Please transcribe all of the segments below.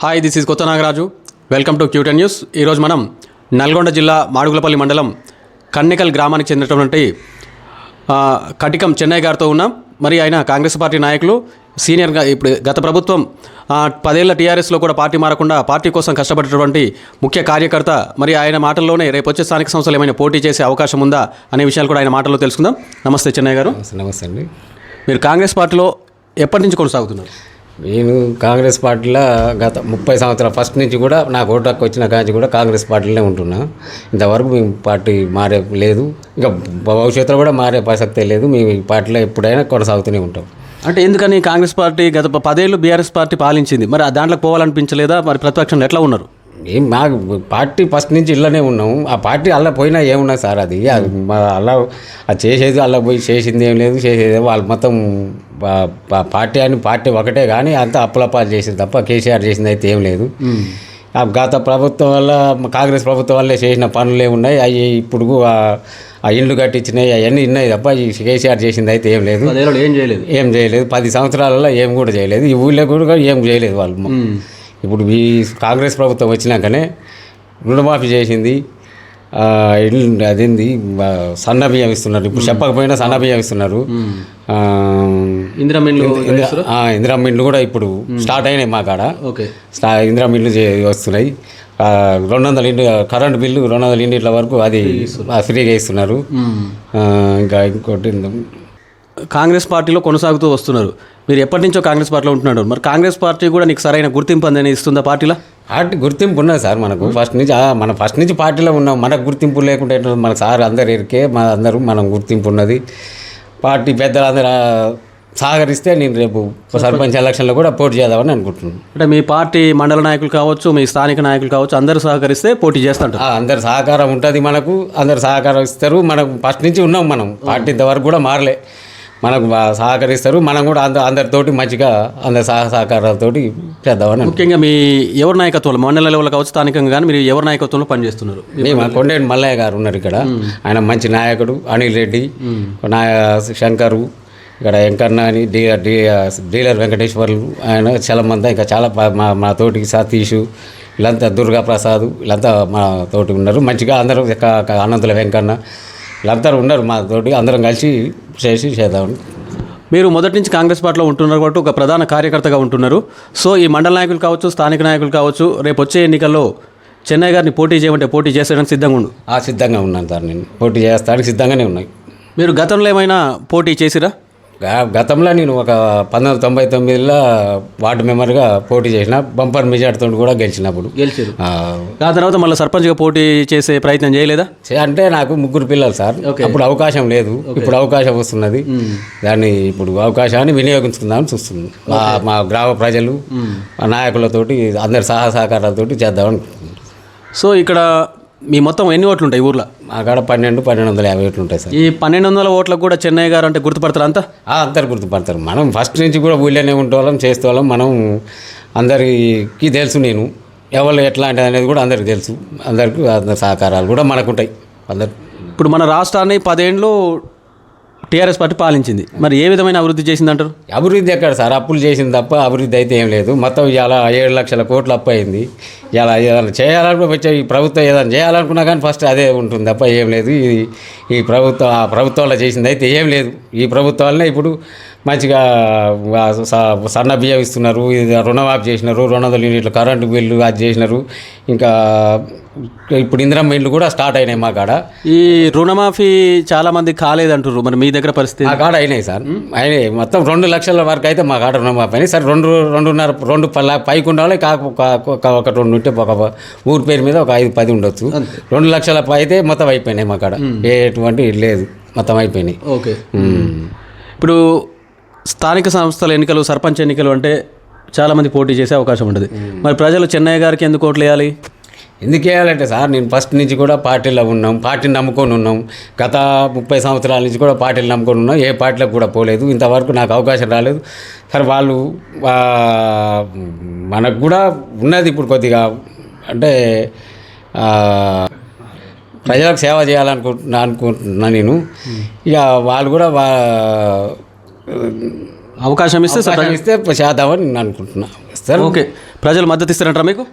Hi, this is కొత్త Nagaraju. Welcome to Q ten news. ఈరోజు మనం నల్గొండ జిల్లా మాడుగులపల్లి మండలం కన్నెకల్ గ్రామానికి చెందినటువంటి కటికం చెన్నై గారితో ఉన్నాం. మరి ఆయన కాంగ్రెస్ పార్టీ నాయకులు, సీనియర్గా ఇప్పుడు గత ప్రభుత్వం 10 ఏళ్ల టీఆర్ఎస్లో కూడా పార్టీ మారకుండా పార్టీ కోసం కష్టపడేటువంటి ముఖ్య కార్యకర్త. మరి ఆయన మాటల్లోనే రేపు వచ్చే స్థానిక సంస్థలు ఏమైనా పోటీ చేసే అవకాశం ఉందా అనే విషయాలు కూడా ఆయన మాటల్లో తెలుసుకుందాం. నమస్తే చెన్నై గారు. నమస్తే అండి. మీరు కాంగ్రెస్ పార్టీలో ఎప్పటి నుంచి కొనసాగుతున్నారు? నేను కాంగ్రెస్ పార్టీలో గత 30 సంవత్సరాల ఫస్ట్ నుంచి కూడా నాకు ఓటు హక్కు వచ్చిన కాంచి కూడా కాంగ్రెస్ పార్టీలోనే ఉంటున్నా. ఇంతవరకు మేము పార్టీ మారే లేదు, ఇంకా భవిష్యత్తులో కూడా మారే ప్రసక్తే లేదు. మేము ఈ పార్టీలో ఎప్పుడైనా కొనసాగుతూనే ఉంటాం. అంటే ఎందుకని కాంగ్రెస్ పార్టీ గత 10 ఏళ్ళు బీఆర్ఎస్ పార్టీ పాలించింది, మరి దాంట్లోకి పోవాలనిపించలేదా? మరి ప్రతిపక్షంలో ఎట్లా ఉన్నారు? ఏం మాకు పార్టీ ఫస్ట్ నుంచి ఇళ్ళనే ఉన్నాము. ఆ పార్టీ అలా పోయినా ఏమున్నది సార్, అది అలా అది చేసేది అలా పోయి చేసింది ఏం లేదు, చేసేది వాళ్ళు మొత్తం పార్టీ అని పార్టీ ఒకటే కానీ అంతా అప్పులపాలు చేసింది తప్ప కేసీఆర్ చేసింది అయితే ఏం లేదు. గత ప్రభుత్వం వల్ల కాంగ్రెస్ ప్రభుత్వం వల్లే చేసిన పనులే ఉన్నాయి. అవి ఇప్పుడు ఆ ఇండ్లు కట్టించినాయి అవన్నీ ఉన్నాయి తప్ప ఈ కేసీఆర్ చేసింది అయితే ఏం లేదు. ఏం చేయలేదు 10 సంవత్సరాలలో ఏం కూడా చేయలేదు. ఈ ఊళ్ళో కూడా ఏం చేయలేదు వాళ్ళు. ఇప్పుడు ఈ కాంగ్రెస్ ప్రభుత్వం వచ్చినాకనే రుణమాఫీ చేసింది, అదేంది సన్న బియ్యం ఇస్తున్నారు. ఇప్పుడు చెప్పకపోయినా సన్న బియ్యం ఇస్తున్నారు. ఇందిరా మిల్లు కూడా ఇప్పుడు స్టార్ట్ అయినాయి మా కాడ. ఇందిరా మిల్లు వస్తున్నాయి. 200 యూనిట్ కరెంటు బిల్లు 200 యూనిట్ల వరకు అది ఫ్రీగా ఇస్తున్నారు. ఇంకా ఇంకోటి కాంగ్రెస్ పార్టీలో కొనసాగుతూ వస్తున్నారు. మీరు ఎప్పటి నుంచో కాంగ్రెస్ పార్టీలో ఉంటున్నారు. మరి కాంగ్రెస్ పార్టీ కూడా నీకు సరైన గుర్తింపు అనేది ఇస్తుందా? పార్టీలో పార్టీ గుర్తింపు ఉన్నది సార్ మనకు. ఫస్ట్ నుంచి పార్టీలో ఉన్నాం. మనకు గుర్తింపు లేకుంటే మన సార్ అందరు ఎరికే మనం గుర్తింపు ఉన్నది. పార్టీ పెద్దలందరూ సహకరిస్తే నేను రేపు సర్పంచ్ ఎలక్షన్లో కూడా పోటీ చేద్దామని అనుకుంటున్నాను. అంటే మీ పార్టీ మండల నాయకులు కావచ్చు, మీ స్థానిక నాయకులు కావచ్చు, అందరూ సహకరిస్తే పోటీ చేస్తుంటారు. అందరు సహకారం ఉంటుంది మనకు, అందరు సహకారం ఇస్తారు. మనకు ఫస్ట్ నుంచి ఉన్నాం. మనం పార్టీ ఇంతవరకు కూడా మారలే. మనకు సహకరిస్తారు. మనం కూడా అందరితోటి మంచిగా అందరి సహకారాలతోటి చేద్దామని. ముఖ్యంగా మీ ఎవరి నాయకత్వంలో, మండల లెవెల్ కావచ్చు, స్థానికంగా కానీ మీరు ఎవరి నాయకత్వంలో పనిచేస్తున్నారు? మేము కొండేటి మల్లయ్య గారు ఉన్నారు ఇక్కడ. ఆయన మంచి నాయకుడు. అనిల్ రెడ్డి, శంకరు, ఇక్కడ వెంకన్న అని డీలర్ వెంకటేశ్వర్లు, ఆయన చాలా మంది, ఇంకా చాలా మా తోటి సతీషు, వీళ్ళంతా దుర్గా ప్రసాద్, వీళ్ళంతా మా తోటి ఉన్నారు. మంచిగా అందరూ అనంతుల వెంకన్న వీళ్ళందరూ ఉన్నారు మా తోటి. అందరం కలిసి చేద్దామని. మీరు మొదటి నుంచి కాంగ్రెస్ పార్టీలో ఉంటున్నారు కాబట్టి ఒక ప్రధాన కార్యకర్తగా ఉంటున్నారు. సో ఈ మండల నాయకులు కావచ్చు, స్థానిక నాయకులు కావచ్చు, రేపు వచ్చే ఎన్నికల్లో చెన్నై గారిని పోటీ చేయమంటే పోటీ చేసేయడానికి సిద్ధంగా ఉండు? సిద్ధంగా ఉన్నాను సార్. నేను పోటీ చేస్తానికి సిద్ధంగానే ఉన్నాయి. మీరు గతంలో ఏమైనా పోటీ చేసిరా? గతంలో నేను ఒక 1999లో వార్డు మెంబర్గా పోటీ చేసిన. బంపర్ మెజార్టీతో కూడా గెలిచారు. ఆ తర్వాత మళ్ళీ సర్పంచ్గా పోటీ చేసే ప్రయత్నం చేయలేదా? అంటే నాకు 3 పిల్లలు సార్. అప్పుడు అవకాశం లేదు, ఇప్పుడు అవకాశం వస్తున్నది. దాన్ని ఇప్పుడు అవకాశాన్ని వినియోగించుకుందామని చూస్తుంది. మా గ్రామ ప్రజలు, మా నాయకులతోటి అందరి సహకారాలతోటి చేద్దామని. సో ఇక్కడ మీ మొత్తం ఎన్ని ఓట్లు ఉంటాయి ఊర్లో? అక్కడ 1250 ఓట్లు ఉంటాయి సార్. ఈ 1200 ఓట్లకు కూడా చెన్నై గారు అంటే గుర్తుపడతారు అంతా? అందరు గుర్తుపడతారు. మనం ఫస్ట్ నుంచి కూడా ఊళ్ళోనే ఉంటేవాళ్ళం, చేసేవాళ్ళం. మనం అందరికీ తెలుసు. నేను ఎవరు ఎట్లాంటిది అనేది కూడా అందరికీ తెలుసు. అందరికీ అందరి సహకారాలు కూడా మనకు ఉంటాయి. అందరు ఇప్పుడు మన రాష్ట్రాన్ని 10 ఏళ్ళు టీఆర్ఎస్ పార్టీ పాలించింది. మరి ఏ విధమైన అభివృద్ధి చేసిందంటారు? అభివృద్ధి ఎక్కడ సార్, అప్పులు చేసింది తప్ప అభివృద్ధి అయితే ఏం లేదు. మొత్తం ఇలా 7 లక్షల కోట్లు అప్పు అయింది. ఇలా ఏదైనా చేయాలనుకుని వచ్చే ఈ ప్రభుత్వం ఏదైనా చేయాలనుకున్నా కానీ ఫస్ట్ అదే ఉంటుంది తప్ప ఏం లేదు. ఈ ప్రభుత్వం ఆ ప్రభుత్వాల్లో చేసింది అయితే ఏం లేదు. ఈ ప్రభుత్వాలనే ఇప్పుడు మంచిగా సన్న బియ్యం ఇస్తున్నారు, రుణమాఫీ చేసినారు, 200 యూనిట్ల కరెంటు బిల్లు అది చేసినారు. ఇంకా ఇప్పుడు ఇందిరమ్మ ఇల్లు కూడా స్టార్ట్ అయినాయి మా కాడ. ఈ రుణమాఫీ చాలా మంది కాలేదంటారు. మరి మీ దగ్గర పరిస్థితి? మా కాడ అయినాయి సార్, అయినాయి. మొత్తం 2 లక్షల వరకు అయితే మా కాడ రుణమాఫీ అయినాయి. సరే 2.5 పైకి ఉండాలి. ఒక 2 ఉంటే ఒక ఊరి పేరు మీద ఒక 5-10 ఉండొచ్చు. 2 లక్షల అయితే మొత్తం అయిపోయినాయి మా కాడ. ఎటువంటి లేదు, మొత్తం అయిపోయినాయి. ఓకే. ఇప్పుడు స్థానిక సంస్థల ఎన్నికలు, సర్పంచ్ ఎన్నికలు అంటే చాలామంది పోటీ చేసే అవకాశం ఉంటుంది. మరి ప్రజలు చెన్నై గారికి ఎందుకు ఓట్లు వేయాలి? ఎందుకు వేయాలంటే సార్, నేను ఫస్ట్ నుంచి కూడా పార్టీలో ఉన్నాం, పార్టీని నమ్ముకొని ఉన్నాం. గత 30 సంవత్సరాల నుంచి కూడా పార్టీలు నమ్ముకొని ఉన్నాం. ఏ పార్టీలకు కూడా పోలేదు. ఇంతవరకు నాకు అవకాశం రాలేదు. సరే వాళ్ళు మనకు కూడా ఉన్నది ఇప్పుడు కొద్దిగా, అంటే ప్రజలకు సేవ చేయాలనుకుంటున్నా నేను. ఇక వాళ్ళు కూడా అవకాశం ఇస్తే చేద్దామని నేను అనుకుంటున్నా. సార్. ఓకే, ప్రజలు మద్దతు ఇస్తారంటారా మీకు?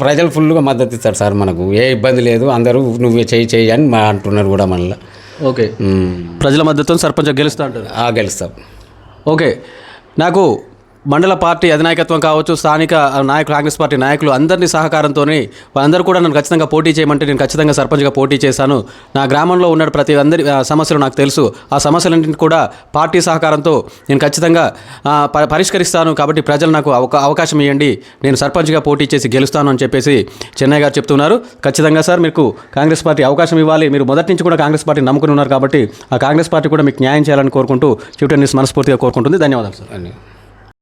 ప్రజలు ఫుల్గా మద్దతు ఇస్తారు సార్. మనకు ఏ ఇబ్బంది లేదు, అందరూ నువ్వే చేయి అని అంటున్నారు కూడా మళ్ళీ. ఓకే, ప్రజల మద్దతుతో సర్పంచ్ గెలుస్తా అంటారు. గెలుస్తాం. ఓకే, నాకు మండల పార్టీ అధినాయకత్వం కావచ్చు, స్థానిక నాయకులు, కాంగ్రెస్ పార్టీ నాయకులు అందరినీ సహకారంతో వాళ్ళందరూ కూడా నన్ను ఖచ్చితంగా పోటీ చేయమంటే నేను ఖచ్చితంగా సర్పంచ్గా పోటీ చేశాను. నా గ్రామంలో ఉన్న ప్రతి అందరి సమస్యలు నాకు తెలుసు. ఆ సమస్యలన్నింటినీ కూడా పార్టీ సహకారంతో నేను ఖచ్చితంగా పరిష్కరిస్తాను. కాబట్టి ప్రజలు నాకు అవకాశం ఇవ్వండి, నేను సర్పంచ్గా పోటీ చేసి గెలుస్తాను అని చెప్పేసి చెన్నై గారు చెప్తున్నారు. ఖచ్చితంగా సార్, మీకు కాంగ్రెస్ పార్టీ అవకాశం ఇవ్వాలి. మీరు మొదటి నుంచి కూడా కాంగ్రెస్ పార్టీ నమ్ముకుని ఉన్నారు కాబట్టి ఆ కాంగ్రెస్ పార్టీ కూడా మీకు న్యాయం చేయాలని కోరుకుంటూ క్యూటన్ న్యూస్ మనస్ఫూర్తిగా కోరుకుంటుంది. ధన్యవాదాలు సార్.